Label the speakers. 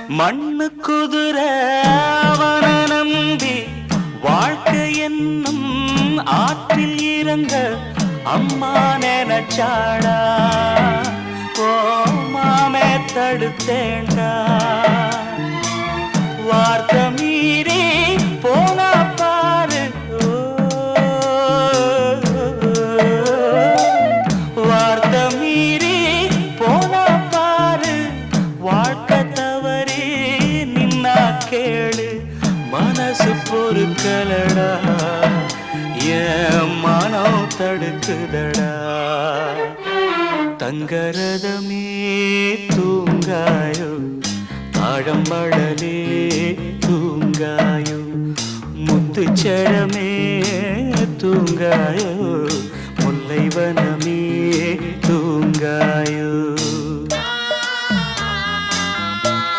Speaker 1: மண்ணு குதிர அவன நம்பி வாழ்க்கை என்னும் ஆற்றில் இறங்க அம்மா நினைச்சாடா மாமே தடுத்தேண்டா வார்த்தை மீறி போனா பாரு வார்த்தை மீறி போனா பாரு வாழ்க்கை தவறி நின்னா கேளு மனசு பொறுக்கலடா என் மனம் தடுக்குதடா தங்கரதமே தூங்காயோ தாழம்பழலே தூங்காயோ முத்துச்சரமே தூங்காயோ முல்லைவனமே தூங்காயோ